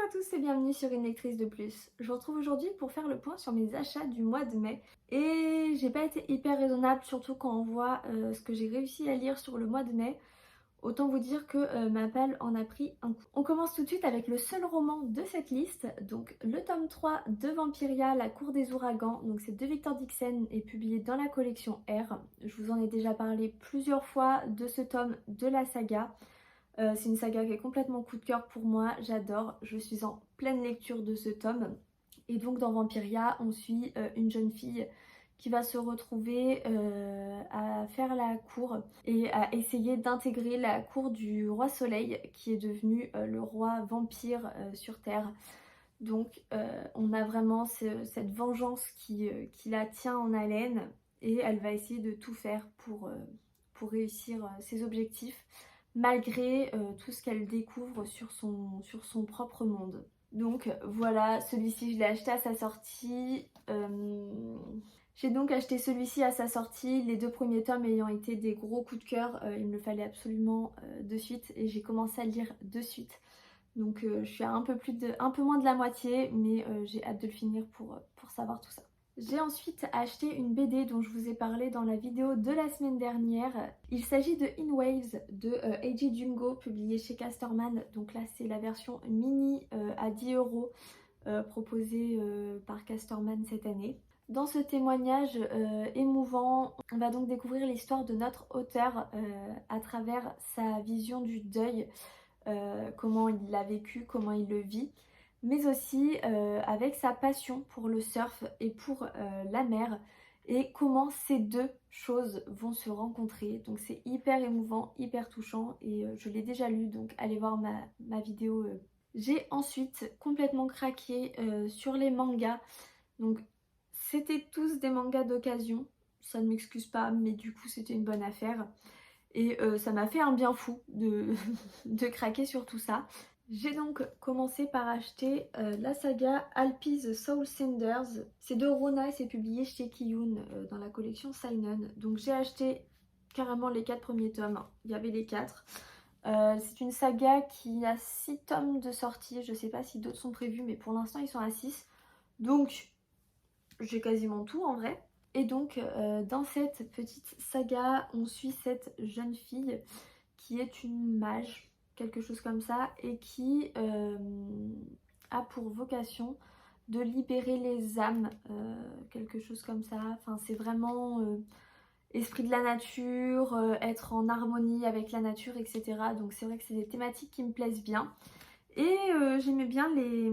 Bonjour à tous et bienvenue sur Une lectrice de plus. Je vous retrouve aujourd'hui pour faire le point sur mes achats du mois de mai. Et j'ai pas été hyper raisonnable, surtout quand on voit ce que j'ai réussi à lire sur le mois de mai. Autant vous dire que ma palle en a pris un coup. On commence tout de suite avec le seul roman de cette liste, donc le tome 3 de Vampiria, La Cour des Ouragans. Donc c'est de Victor Dixon et publié dans la collection R. Je vous en ai déjà parlé plusieurs fois de ce tome de la saga. C'est une saga qui est complètement coup de cœur pour moi, j'adore, je suis en pleine lecture de ce tome. Et donc dans Vampiria, on suit une jeune fille qui va se retrouver à faire la cour et à essayer d'intégrer la cour du roi Soleil qui est devenu le roi vampire sur Terre. Donc on a vraiment cette vengeance qui la tient en haleine et elle va essayer de tout faire pour réussir ses objectifs malgré tout ce qu'elle découvre sur son propre monde. Donc voilà, celui-ci je l'ai acheté à sa sortie. J'ai donc acheté celui-ci à sa sortie, les deux premiers tomes ayant été des gros coups de cœur, il me le fallait absolument de suite et j'ai commencé à le lire de suite. Donc je suis à un peu moins de la moitié, mais j'ai hâte de le finir pour savoir tout ça. J'ai ensuite acheté une BD dont je vous ai parlé dans la vidéo de la semaine dernière. Il s'agit de In Waves de Eiji Jungo, publié chez Casterman. Donc là c'est la version mini à 10 € proposée par Casterman cette année. Dans ce témoignage émouvant, on va donc découvrir l'histoire de notre auteur à travers sa vision du deuil, comment il l'a vécu, comment il le vit, mais aussi avec sa passion pour le surf et pour la mer et comment ces deux choses vont se rencontrer. Donc c'est hyper émouvant, hyper touchant et je l'ai déjà lu, donc allez voir ma vidéo. J'ai ensuite complètement craqué sur les mangas. Donc c'était tous des mangas d'occasion, ça ne m'excuse pas, mais du coup c'était une bonne affaire. Et ça m'a fait un bien fou de craquer sur tout ça. J'ai donc commencé par acheter la saga Alpi the Soul Senders. C'est de Rona et c'est publié chez Kiyun dans la collection Seinen. Donc j'ai acheté carrément les 4 premiers tomes. Il y avait les 4. C'est une saga qui a 6 tomes de sortie. Je sais pas si d'autres sont prévus, mais pour l'instant ils sont à 6. Donc j'ai quasiment tout en vrai. Et donc dans cette petite saga, on suit cette jeune fille qui est une mage, quelque chose comme ça, et qui a pour vocation de libérer les âmes, quelque chose comme ça. Enfin c'est vraiment esprit de la nature, être en harmonie avec la nature, etc. Donc c'est vrai que c'est des thématiques qui me plaisent bien. Et j'aimais bien les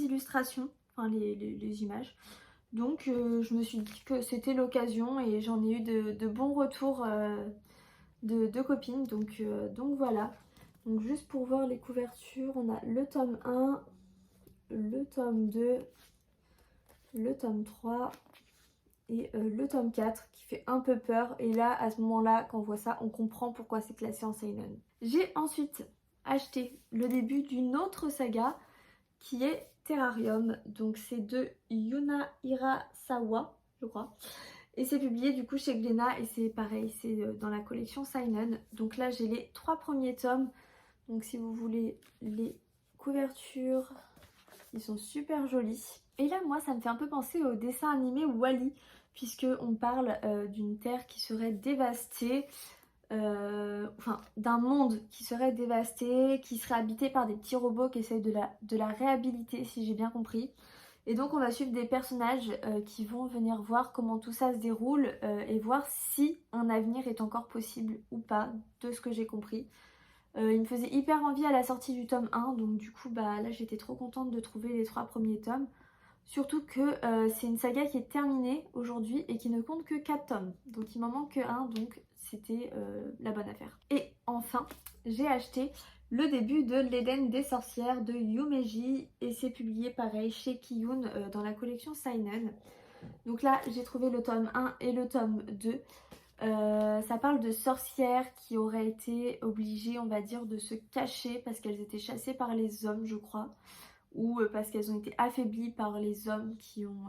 illustrations, enfin les images. Donc je me suis dit que c'était l'occasion et j'en ai eu de bons retours de copines. Donc voilà. Donc juste pour voir les couvertures, on a le tome 1, le tome 2, le tome 3 et le tome 4 qui fait un peu peur. Et là, à ce moment-là, quand on voit ça, on comprend pourquoi c'est classé en seinen. J'ai ensuite acheté le début d'une autre saga qui est Terrarium. Donc c'est de Yuna Hirasawa, je crois. Et c'est publié du coup chez Glénat et c'est pareil, c'est dans la collection Seinen. Donc là j'ai les 3 premiers tomes. Donc si vous voulez les couvertures, ils sont super jolis. Et là moi ça me fait un peu penser au dessin animé Wall-E, puisque on parle d'une terre qui serait dévastée. Enfin d'un monde qui serait dévasté, qui serait habité par des petits robots qui essayent de la réhabiliter si j'ai bien compris. Et donc on va suivre des personnages qui vont venir voir comment tout ça se déroule et voir si un avenir est encore possible ou pas, de ce que j'ai compris. Il me faisait hyper envie à la sortie du tome 1, donc du coup bah là j'étais trop contente de trouver les 3 premiers tomes. Surtout que c'est une saga qui est terminée aujourd'hui et qui ne compte que 4 tomes. Donc il m'en manque que 1, donc c'était la bonne affaire. Et enfin, j'ai acheté le début de l'Éden des sorcières de Yumeji et c'est publié pareil chez Kiyun dans la collection Seinen. Donc là, j'ai trouvé le tome 1 et le tome 2. Ça parle de sorcières qui auraient été obligées, on va dire, de se cacher parce qu'elles étaient chassées par les hommes, je crois, ou parce qu'elles ont été affaiblies par les hommes qui ont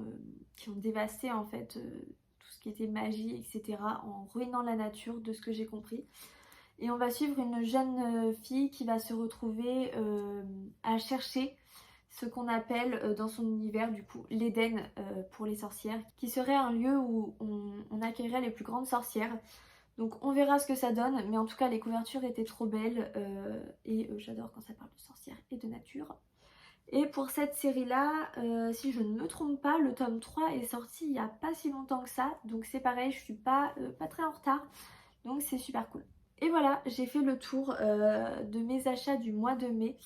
dévasté en fait tout ce qui était magie, etc., en ruinant la nature, de ce que j'ai compris. Et on va suivre une jeune fille qui va se retrouver à chercher ce qu'on appelle dans son univers du coup l'Éden pour les sorcières, qui serait un lieu où on accueillerait les plus grandes sorcières. Donc on verra ce que ça donne, mais en tout cas les couvertures étaient trop belles et j'adore quand ça parle de sorcières et de nature. Et pour cette série-là, si je ne me trompe pas, le tome 3 est sorti il n'y a pas si longtemps que ça, donc c'est pareil, je suis pas très en retard, donc c'est super cool. Et voilà, j'ai fait le tour de mes achats du mois de mai.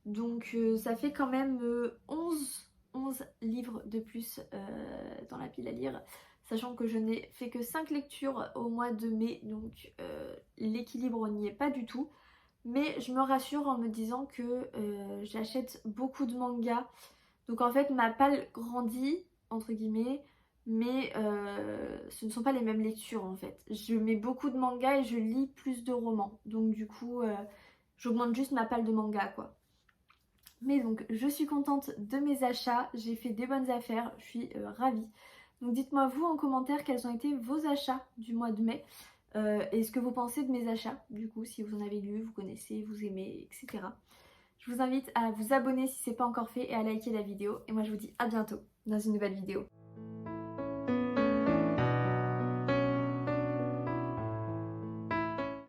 Donc ça fait quand même 11 livres de plus dans la pile à lire, sachant que je n'ai fait que 5 lectures au mois de mai, donc l'équilibre n'y est pas du tout. Mais je me rassure en me disant que j'achète beaucoup de mangas. Donc en fait ma palle grandit, entre guillemets, mais ce ne sont pas les mêmes lectures en fait. Je mets beaucoup de mangas et je lis plus de romans. Donc du coup j'augmente juste ma palle de manga quoi. Mais donc je suis contente de mes achats, j'ai fait des bonnes affaires, je suis ravie. Donc dites-moi vous en commentaire quels ont été vos achats du mois de mai et ce que vous pensez de mes achats, du coup si vous en avez lu, vous connaissez, vous aimez, etc. Je vous invite à vous abonner si ce n'est pas encore fait et à liker la vidéo. Et moi je vous dis à bientôt dans une nouvelle vidéo.